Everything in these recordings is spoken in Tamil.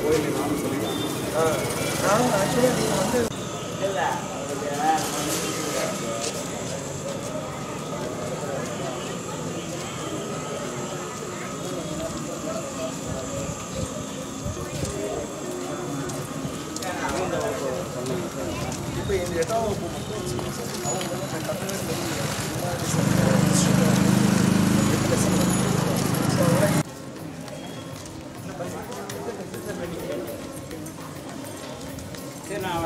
கோயிலில் நானும் சொல்லிட்டேன். நான் ஆக்சுவலாக நீங்கள் வந்து இல்லை இப்போ இந்த 8ஆம் வகுப்பு மட்டும் வச்சுக்கோங்க சார். அவங்க வந்து அந்த கட்டணம் சரி நான்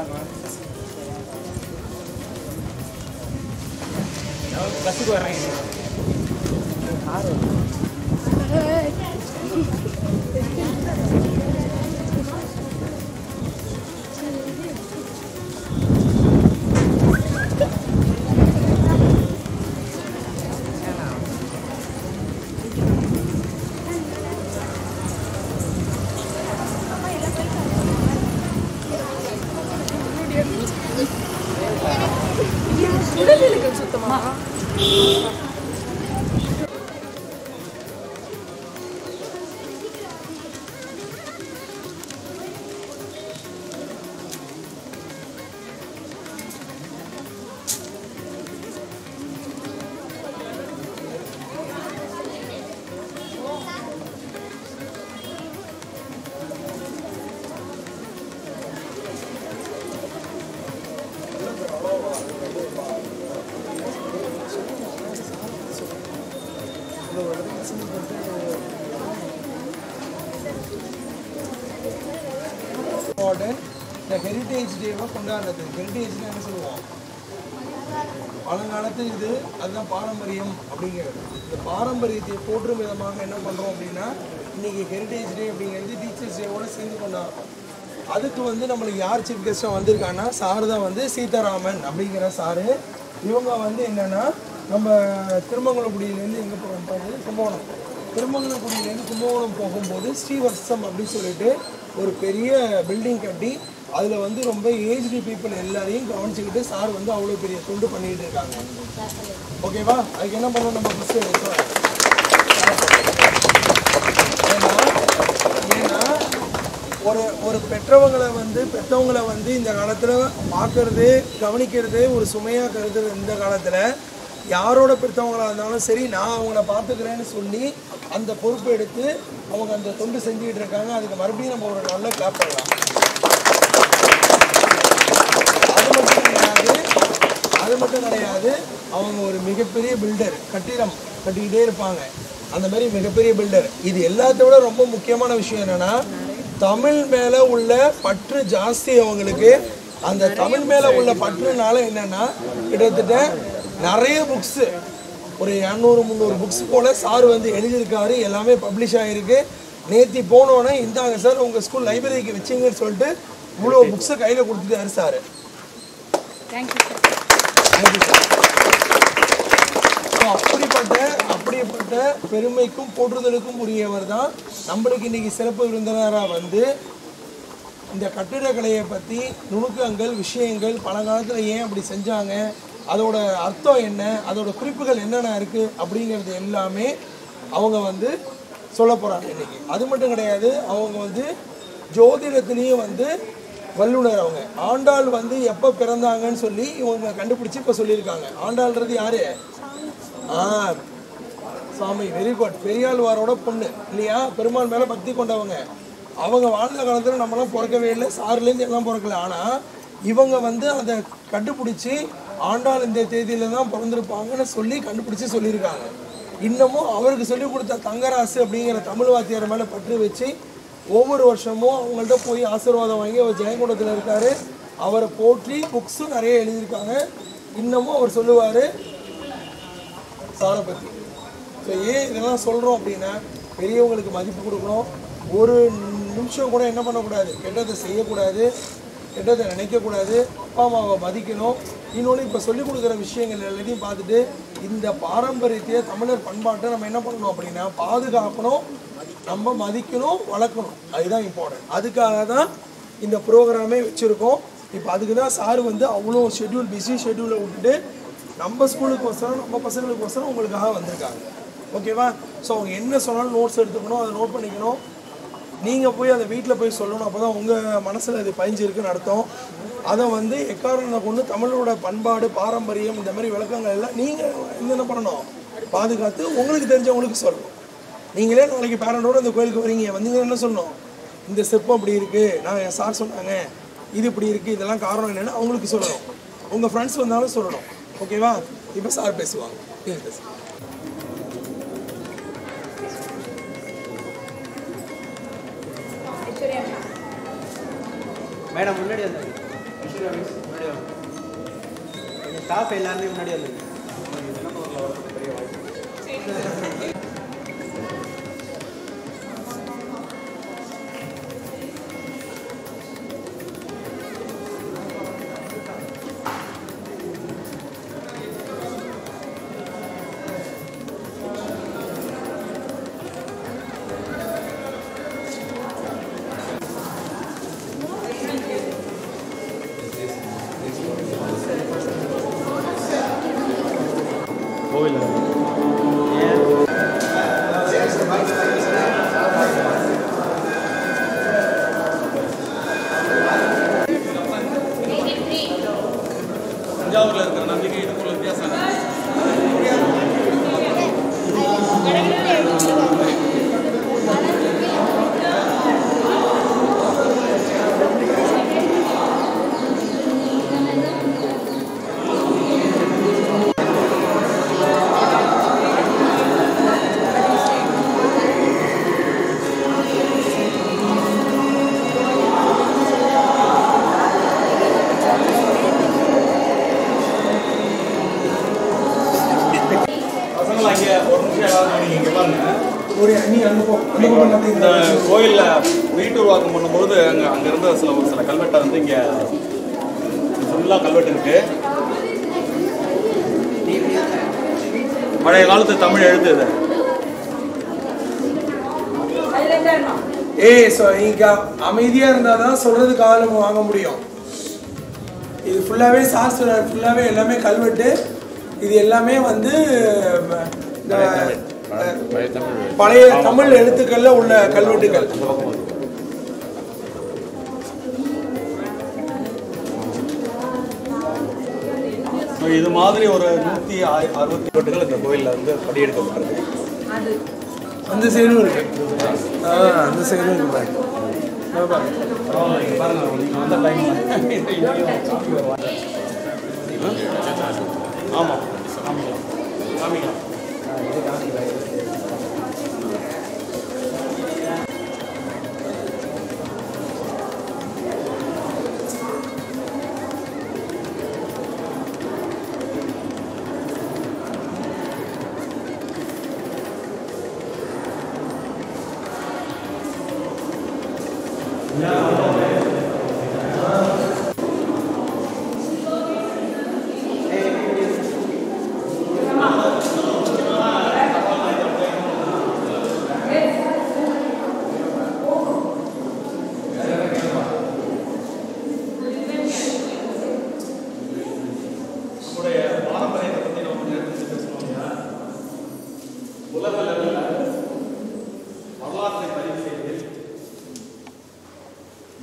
பஸ்ஸுக்கு வர்றேன். சுத்தமா இந்த ஹெரிட்டேஜ் டேவை கொண்டாடுறது. ஹெரிட்டேஜ்னா என்ன சொல்லுவோம்? பழங்காலத்து இது அதுதான் பாரம்பரியம் அப்படிங்கிறது. இந்த பாரம்பரியத்தை போற்றும் விதமாக என்ன பண்ணுறோம் அப்படின்னா இன்றைக்கி ஹெரிட்டேஜ் டே அப்படிங்கிறது டீச்சர்ஸ் டேவோட சேர்ந்து கொண்டாடுறோம். அதுக்கு வந்து நம்மளுக்கு யார் சீஃப் கெஸ்ட்டாக வந்திருக்காங்கன்னா சார் தான் வந்து சீதாராமன் அப்படிங்கிற சாரு. இவங்க வந்து என்னென்னா நம்ம திருமங்கலக்குடியிலேருந்து எங்கே போகிறோம் பாரு கும்பகோணம். திருமங்கலக்குடியிலேருந்து கும்பகோணம் போகும்போது ஸ்ரீவத்சம் அப்படின்னு சொல்லிட்டு ஒரு பெரிய பில்டிங் கட்டி அதில் வந்து ரொம்ப ஏஜ்டு பீப்புள் எல்லாரையும் கவனிச்சுக்கிட்டு சார் வந்து அவ்வளோ பெரிய தொண்டு பண்ணிகிட்டு இருக்காங்க. ஓகேவா? அதுக்கு என்ன பண்ணணும் நம்ம ஃபஸ்ட்டு ஏன்னா ஒரு பெற்றவங்களை வந்து இந்த காலத்தில் பார்க்கறது கவனிக்கிறது ஒரு சுமையாக கருதுறது. இந்த காலத்தில் யாரோட பெற்றவங்களாக இருந்தாலும் சரி நான் அவங்கள பார்த்துக்கிறேன்னு சொல்லி அந்த பொறுப்பை எடுத்து அவங்க அந்த தொண்டு செஞ்சுக்கிட்டு இருக்காங்க. அதுக்கு மறுபடியும் நம்ம ஒரு நல்ல கிளாப் பண்ணலாம். அது மட்டும் கிடையாது அவங்க ஒரு மிகப்பெரிய பில்டர். கட்டிடம் கட்டிக்கிட்டே இருப்பாங்க. அந்த மாதிரி மிகப்பெரிய பில்டர். இது எல்லாத்த விட ரொம்ப முக்கியமான விஷயம் என்னென்னா தமிழ் மேலே உள்ள பற்று ஜாஸ்தி அவங்களுக்கு. அந்த தமிழ் மேலே உள்ள பற்றுனால என்னென்னா கிட்டத்தட்ட நிறைய புக்ஸு ஒரு 200-300 புக்ஸ் போல் சார் வந்து எழுதியிருக்காரு. எல்லாமே பப்ளிஷ் ஆகிருக்கு. நேற்று போனோன்னே இந்தாங்க சார் உங்கள் ஸ்கூல் லைப்ரரிக்கு வச்சிங்கன்னு சொல்லிட்டு இவ்வளோ புக்ஸை கையில் கொடுத்துட்டாரு சார். Thank you sir. அப்படிப்பட்ட பெருமைக்கும் போற்றுதலுக்கும் உரியவர் தான் நம்மளுக்கு இன்னைக்கு சிறப்பு விருந்தினராக வந்து இந்த கட்டிடக்கலையை பற்றி நுணுக்கங்கள் விஷயங்கள் பழங்காலத்தில் ஏன் அப்படி செஞ்சாங்க, அதோட அர்த்தம் என்ன, அதோட குறிப்புகள் என்னென்ன இருக்குது அப்படிங்கிறது எல்லாமே அவங்க வந்து சொல்ல போகிறாங்க இன்னைக்கு. அது மட்டும் கிடையாது, அவங்க வந்து ஜோதிடத்துலேயும் வந்து வல்லுனர். அவங்க ஆண்டாள் வந்து எப்போ பிறந்தாங்கன்னு சொல்லி இவங்க கண்டுபிடிச்சி இப்போ சொல்லியிருக்காங்க. ஆண்டாள்ன்றது யாரு? சாமி, வெரி குட். பெரியாழ்வாரோட பொண்ணு இல்லையா? பெருமாள் மேலே பக்தி கொண்டவங்க. அவங்க வாழ்ந்த காலத்தில் நம்மளாம் பிறக்கவே இல்லை, சாருலேருந்து எல்லாம் பிறக்கல. ஆனால் இவங்க வந்து அதை கண்டுபிடிச்சி ஆண்டாள் இந்த தேதியில் தான் பிறந்திருப்பாங்கன்னு சொல்லி கண்டுபிடிச்சி சொல்லியிருக்காங்க. இன்னமும் அவருக்கு சொல்லிக் கொடுத்த தங்கராசு அப்படிங்கிற தமிழ் வாத்தியார் மேலே பற்று வச்சு ஒவ்வொரு வருஷமும் அவங்கள்ட்ட போய் ஆசீர்வாதம் வாங்கி அவர் ஜெயங்கொண்டத்தில் இருக்கார். அவரை போற்றி புக்ஸும் நிறைய எழுதியிருக்காங்க. இன்னமும் அவர் சொல்லுவார் சாரை பற்றி. ஸோ ஏன் இதெல்லாம் சொல்கிறோம் அப்படின்னா பெரியவங்களுக்கு மதிப்பு கொடுக்கணும். ஒரு நிமிஷம் கூட என்ன பண்ணக்கூடாது, கெட்டதை செய்யக்கூடாது, கெட்டதை நினைக்கக்கூடாது, அப்பா அம்மாவை மதிக்கணும். இன்னொன்று இப்போ சொல்லிக் கொடுக்குற விஷயங்கள் எல்லாத்தையும் பார்த்துட்டு இந்த பாரம்பரியத்தையே தமிழர் பண்பாட்டை நம்ம என்ன பண்ணணும் அப்படின்னா பாதுகாக்கணும், நம்ம மதிக்கணும், வளர்க்கணும். அதுதான் இம்பார்ட்டன்ட். அதுக்காக தான் இந்த ப்ரோக்ராமே வச்சுருக்கோம். இப்போ அதுக்கு தான் சார் வந்து அவ்வளோ பிஸி ஷெட்யூலை விட்டுட்டு நம்ம ஸ்கூலுக்கோசரம் நம்ம பசங்களுக்கோசரம் உங்களுக்காக வந்திருக்காங்க. ஓகேவா? ஸோ அவங்க என்ன சொன்னாலும் நோட்ஸ் எடுத்துக்கணும், அதை நோட் பண்ணிக்கணும். நீங்கள் போய் அதை வீட்டில் போய் சொல்லணும். அப்போ தான் உங்கள் மனசில் இது பதிஞ்சிருக்குன்னு அர்த்தம். அதை வந்து எக்காரணத்தை கொண்டு தமிழோட பண்பாடு பாரம்பரியம் இந்த மாதிரி விளக்கங்கள் எல்லாம் நீங்கள் என்ன பண்ணணும், பாதுகாத்து உங்களுக்கு தெரிஞ்சவங்களுக்கு சொல்லணும். நீங்களே நாளைக்கு பேரண்டோட இந்த கோயிலுக்கு வரீங்க, வந்தீங்கன்னா என்ன சொல்லணும், இந்த சிற்பம் இப்படி இருக்குது, நான் என் சார் சொன்னாங்க, இது இப்படி இருக்குது, இதெல்லாம் காரணம் என்னென்னு அவங்களுக்கு சொல்லணும். உங்கள் ஃப்ரெண்ட்ஸ் வந்தாலும் சொல்லணும். ஓகேவா? இப்போ சார் பேசுவாங்க. நீங்கள் பேசுங்க. மேடம் முன்னாடி வந்தாங்க. முன்னாடி வாங்க. ஸ்டாஃப் எல்லாருமே முன்னாடி வந்தாங்க. தஞ்சாவூரில் இருக்கிற நம்பிக்கை இதுக்குள்ள வித்தியாசம். இந்த கோயிலில் வீட்டுருவாக்கம் பண்ணும்போது அங்கே இருந்த சில கல்வெட்டை வந்து இங்கே ஃபுல்லாக கல்வெட்டு இருக்கு. பழைய காலத்து தமிழ் எழுத்து இது. இங்க அமைதியா இருந்தாதான் சொல்றதுக்கு ஆளுங்க வாங்க முடியும். இது ஃபுல்லாவே சாஸ்திர ஃபுல்லாவே எல்லாமே கல்வெட்டு. இது எல்லாமே வந்து பழைய தமிழ் எழுத்துக்கள்ல உள்ள கல்வெட்டுகள். இது மாதிரி ஒரு 160 கல்வெட்டுகள் இந்த கோயிலில் வந்து படியெடுக்கப்பட்டிருக்கு. அந்த சைடும் இருக்கு. அந்த சைடும் இருக்கு பாருங்க. ஆமாம் காமிக்கலாம்.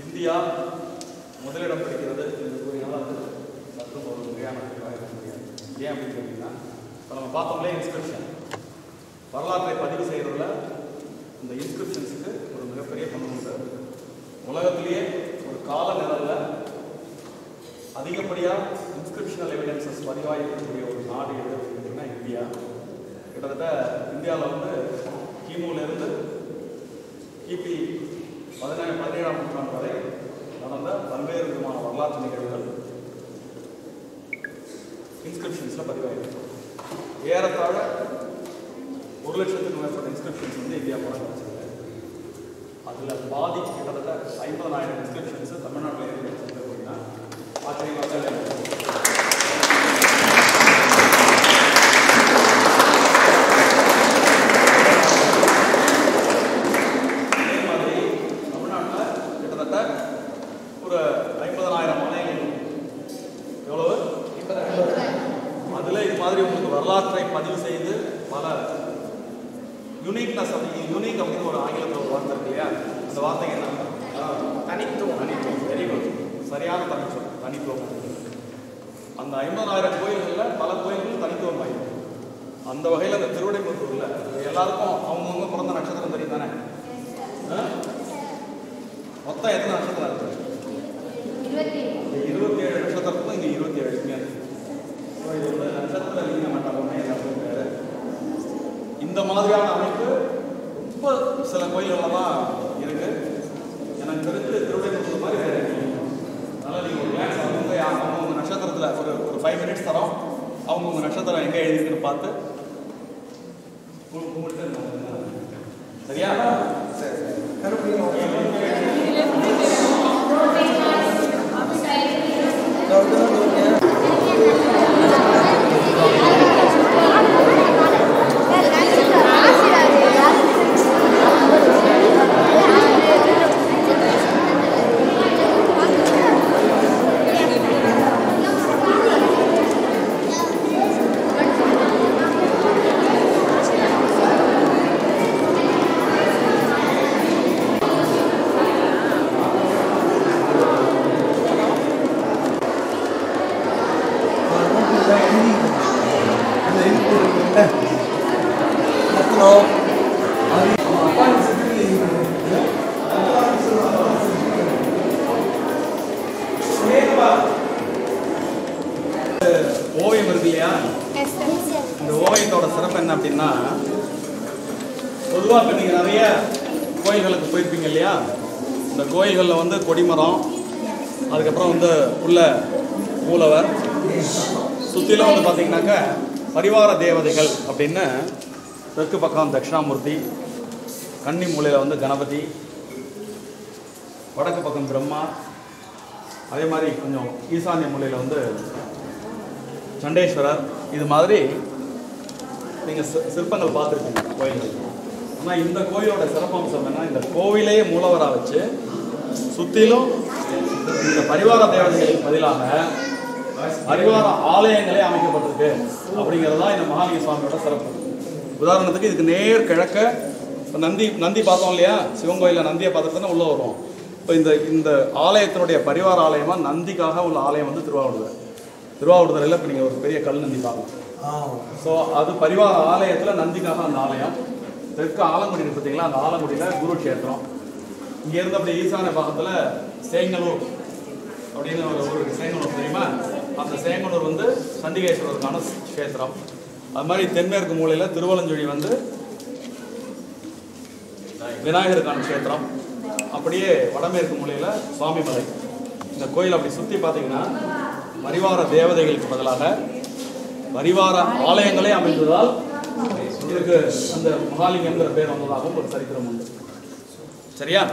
இந்தியா முதலிடம் பிடிக்கிறது என்று கூறினால் அது மற்றும் ஒரு முறையான முடியாது. ஏன் அப்படின்னு கேட்டிங்கன்னா, இப்போ நம்ம பார்த்தோம்லே இன்ஸ்கிரிப்ஷன், வரலாற்றை பதிவு செய்கிறதுல இந்த இன்ஸ்கிரிப்ஷன்ஸுக்கு ஒரு மிகப்பெரிய பங்கு உண்டு. உலகத்திலேயே ஒரு கால நிலையில் அதிகப்படியாக இன்ஸ்கிரிப்ஷனல் எவிடன்சஸ் பதிவாகிருக்கக்கூடிய ஒரு நாடு எது அப்படின்னா இந்தியா. கிட்டத்தட்ட இந்தியாவில் வந்து கிமுலேருந்து கிபி 17ஆம் நூற்றாண்டு வரை நடந்த பல்வேறு விதமான வரலாற்று நிகழ்வுகள் இன்ஸ்கிரிப்ஷன்ஸில் பதிவாகிருக்கு. ஏறத்தாழ 1,00,000க்கும் மேற்பட்ட இன்ஸ்கிரிப்ஷன்ஸ் வந்து இந்தியா படம் கிடச்சிருக்கு. அதில் பாதி கிட்டத்தட்ட 50,000 இன்ஸ்கிரிப்ஷன்ஸு தமிழ்நாட்டில் இருந்து வச்சிருக்கு அப்படின்னா ஆச்சரியமாக ஒரு 50,000 ஆலயங்கள். எவ்வளவு? அதில் இது மாதிரி உங்களுக்கு வரலாற்றை பதிவு செய்து பல யூனிக்னஸ் யூனிக் அப்படின்னு ஒரு ஆங்கிலத்தில் ஒரு வார்த்தை இருக்கு இல்லையா, அந்த இந்த வார்த்தைக்கு என்ன தனித்துவம். தனித்துவம், வெரி குட், சரியான தனித்துவம். தனித்துவம். அந்த 50,000 கோயில்களில் பல கோயில்கள் தனித்துவம் வாய்ந்தது. அந்த வகையில் அந்த திருவிடைமுத்தூர்ல எல்லாருக்கும் அவங்கவுங்க பிறந்த நட்சத்திரம் தெரியும் தானே? மொத்தம் எத்தனை நட்சத்திரம் இருக்கு? 27 நட்சத்திரத்துக்கும் இங்கே 27 லிங்கம் இருக்கு. இது வந்து நட்சத்திர லிங்க மண்டபமே அப்படின்னு பேரு. இந்த மாதிரியான அமைப்பு ரொம்ப சில கோயில்களில் தான் இருக்கு. எனக்கு தெரிஞ்சு திருவிடைமுத்தூர் மாதிரி வேற எங்கேயும். அதனால் நீங்கள் ஒரு கிளாஸ் அவங்கவுங்க நட்சத்திரத்தில் ஒரு 5 மினிட்ஸ் தரோம். அவங்கவுங்க நட்சத்திரம் எங்கே எழுதிருக்குன்னு பார்த்து கும்பிட்டு சரியா? சரி. ஓவியம் இருக்கு இல்லையா? இந்த ஓவியத்தோட சிறப்பு என்ன அப்படின்னா, பொதுவாக இப்போ நீங்கள் நிறைய கோயில்களுக்கு போயிருப்பீங்க இல்லையா? இந்த கோயில்களில் வந்து கொடிமரம், அதுக்கப்புறம் வந்து உள்ள மூலவர், சுற்றிலும் வந்து பார்த்தீங்கன்னாக்க பரிவார தேவதைகள் அப்படின்னு தெற்கு பக்கம் தட்சிணாமூர்த்தி, கன்னி மூலையில் வந்து கணபதி, வடக்கு பக்கம் பிரம்மா, அதே மாதிரி கொஞ்சம் ஈசானிய மூலையில் வந்து சண்டேஸ்வரர். இது மாதிரி நீங்கள் சிற்பங்கள் பார்த்துருக்கீங்க கோயில்கள். ஆனால் இந்த கோயிலோட சிறப்பம்சம் என்ன, இந்த கோவிலையே மூலவராக வச்சு சுற்றிலும் இந்த பரிவார தேவதைகளுக்கு பதிலாக பரிவார ஆலயங்களே அமைக்கப்பட்டிருக்கு அப்படிங்கிறது தான் இந்த மகாலிங்க சுவாமியோட சிறப்பு. உதாரணத்துக்கு இதுக்கு நேர் கிழக்க நந்தி பார்த்தோம் இல்லையா? சிவன் கோயிலில் நந்தியை பார்த்துட்டு தானே உள்ளே வருவோம். இப்போ இந்த ஆலயத்தினுடைய பரிவார ஆலயமாக நந்திக்காக உள்ள ஆலயம் வந்து திருவாவூடுதுறையில் இப்போ நீங்கள் ஒரு பெரிய கல் நந்தி பார்க்கலாம். ஸோ அது பரிவார ஆலயத்தில் நந்திக்காக அந்த ஆலயம். தெற்கு ஆலங்குடி இருக்கு பார்த்தீங்களா? அந்த ஆலங்குடியில் குரு கஷேத்திரம். இங்கேருந்து அப்படி ஈசான பாகத்தில் சேங்கனூர் அப்படின்னு ஒரு ஊருக்கு, சேங்கனூர் தெரியுமா? அந்த சேங்கனூர் வந்து சண்டிகேஸ்வரருக்கான கஷேத்திரம். அது மாதிரி தென்மேற்கு மூலையில் திருவலஞ்சுழி வந்து விநாயகருக்கான கஷேத்திரம். அப்படியே வடமேற்கு மூலையில் சுவாமிமலை. இந்த கோயில் அப்படி சுற்றி பார்த்தீங்கன்னா பரிவார தேவதைகளுக்கு பதிலாக பரிவார ஆலயங்களே அமைந்ததால் இதுக்கு அந்த மகாலிங்கம்ங்கிற பேர் வந்ததாகவும் ஒரு சரித்திரம் உண்டு. சரியா?